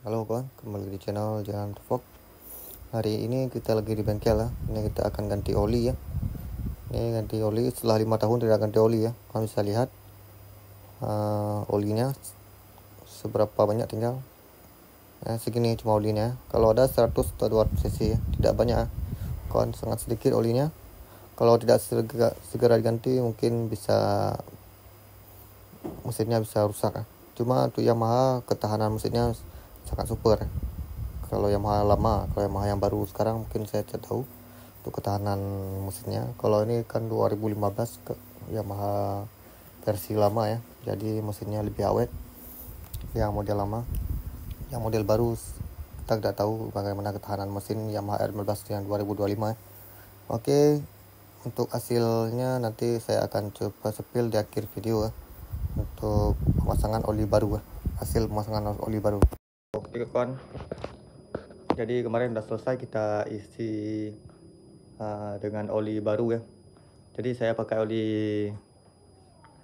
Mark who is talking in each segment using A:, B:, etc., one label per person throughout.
A: Halo kawan, kembali di channel Jalan Vlog. Hari ini kita lagi di bengkel ya. Ini kita akan ganti oli ya. Ini ganti oli setelah 5 tahun tidak ganti oli ya. Kalian bisa lihat olinya seberapa banyak tinggal. Segini cuma olinya. Kalau ada 100 atau 200 cc ya. Tidak banyak. Kawan, sangat sedikit olinya. Kalau tidak segera diganti mungkin mesinnya bisa rusak ya. Cuma untuk Yamaha ketahanan mesinnya sangat super. Kalau Yamaha lama, kalau Yamaha yang baru sekarang mungkin saya tidak tahu untuk ketahanan mesinnya. Kalau ini kan 2015 Yamaha versi lama ya, jadi mesinnya lebih awet yang model lama. Yang model baru kita tidak tahu bagaimana ketahanan mesin Yamaha R15 yang 2025 ya. Oke, untuk hasilnya nanti saya akan coba spill di akhir video ya, untuk pemasangan oli baru ya. Hasil pemasangan oli baru. Oke kawan, jadi kemarin udah selesai kita isi dengan oli baru ya. Jadi saya pakai oli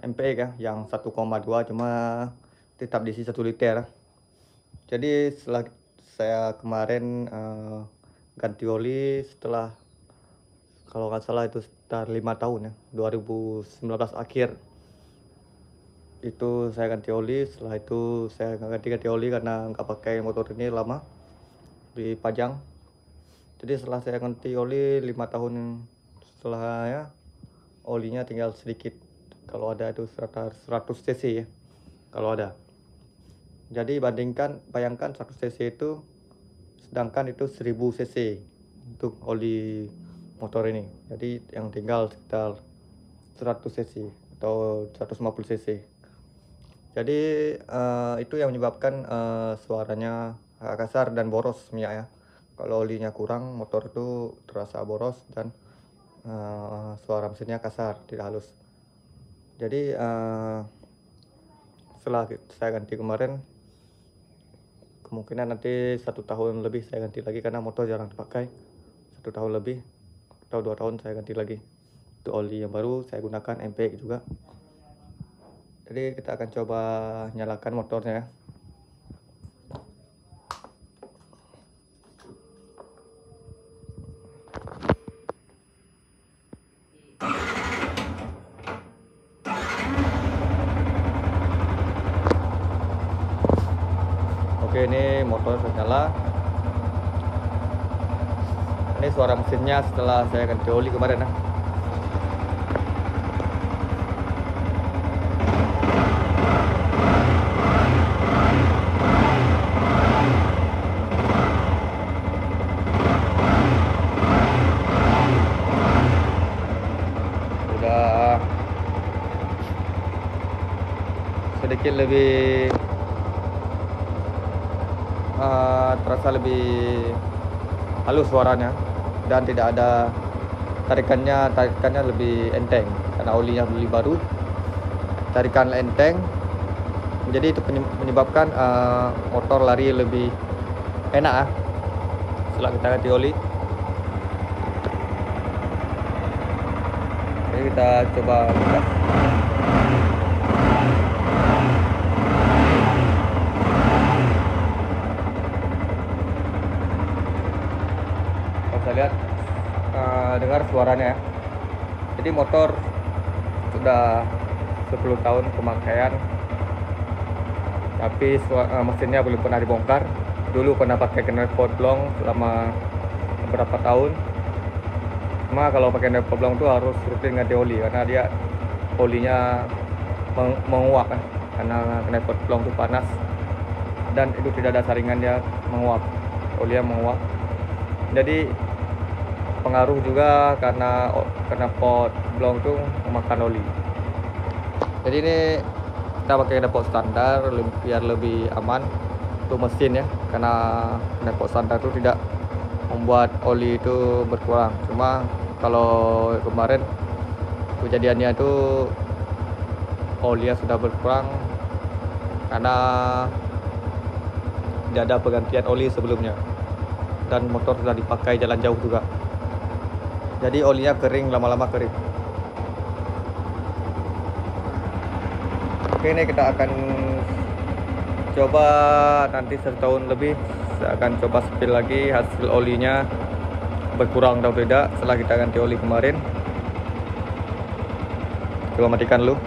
A: MPX ya, yang 1,2 cuma tetap diisi 1 liter. Jadi setelah saya kemarin ganti oli setelah, kalau nggak salah itu sekitar 5 tahun ya, 2019 akhir itu saya ganti oli. Setelah itu saya nggak ganti oli karena nggak pakai motor ini lama dipajang. Jadi setelah saya ganti oli 5 tahun setelahnya, olinya tinggal sedikit. Kalau ada itu 100 cc ya, kalau ada. Jadi bayangkan 100 cc itu, sedangkan itu 1000 cc untuk oli motor ini. Jadi yang tinggal sekitar 100 cc atau 150 cc. Jadi itu yang menyebabkan suaranya kasar dan boros minyak ya. Kalau olinya kurang, motor itu terasa boros dan suara mesinnya kasar, tidak halus. Jadi setelah saya ganti kemarin, kemungkinan nanti 1 tahun lebih saya ganti lagi karena motor jarang dipakai. 1 tahun lebih atau 2 tahun saya ganti lagi. Untuk oli yang baru saya gunakan MPX juga. Jadi kita akan coba nyalakan motornya ya. Oke, ini motor sudah nyala. Ini suara mesinnya setelah saya ganti oli kemarin ya. Udah sedikit lebih terasa lebih halus suaranya dan tidak ada tarikannya lebih enteng karena olinya beli baru, tarikan enteng. Jadi itu menyebabkan motor lari lebih enak setelah kita ganti oli. Jadi kita coba buka. Bisa lihat, dengar suaranya ya. Jadi motor sudah 10 tahun pemakaian, tapi mesinnya belum pernah dibongkar. Dulu pernah pakai knalpot blong selama beberapa tahun. Cuma kalau pakai knalpot blong itu harus rutin ganti oli karena dia olinya menguap kan. Karena knalpot blong itu panas dan itu tidak ada saringan, dia menguap, olinya menguap. Jadi pengaruh juga karena knalpot blong itu memakan oli. Jadi ini kita pakai knalpot standar biar lebih aman untuk mesin ya, karena knalpot standar itu tidak membuat oli itu berkurang. Cuma kalau kemarin kejadiannya itu olinya sudah berkurang karena tidak ada penggantian oli sebelumnya dan motor sudah dipakai jalan jauh juga. Jadi olinya kering, lama-lama kering. Oke, ini kita akan coba nanti 1 tahun lebih saya akan coba spill lagi hasil olinya berkurang atau tidak setelah kita ganti oli kemarin. Coba matikan dulu.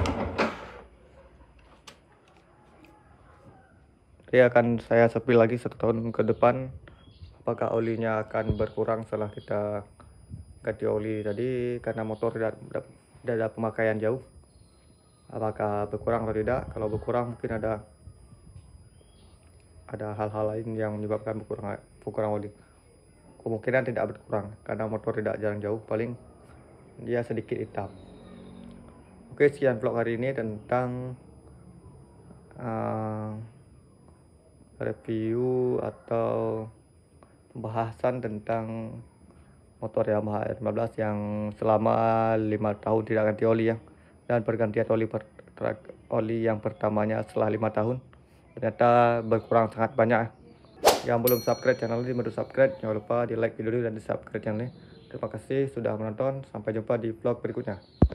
A: Dia akan saya spill lagi 1 tahun ke depan, apakah olinya akan berkurang setelah kita ganti oli tadi karena motor tidak ada pemakaian jauh, apakah berkurang atau tidak. Kalau berkurang mungkin ada hal-hal lain yang menyebabkan berkurang oli. Kemungkinan tidak berkurang karena motor tidak jalan jauh, paling dia sedikit hitam. Oke, sekian vlog hari ini tentang review atau pembahasan tentang motor Yamaha R15 yang selama 5 tahun tidak ganti oli ya, dan pergantian oli yang pertamanya setelah 5 tahun ternyata berkurang sangat banyak. Yang belum subscribe channel ini baru subscribe, jangan lupa di like video ini dan di subscribe channel ini. Terima kasih sudah menonton, sampai jumpa di vlog berikutnya.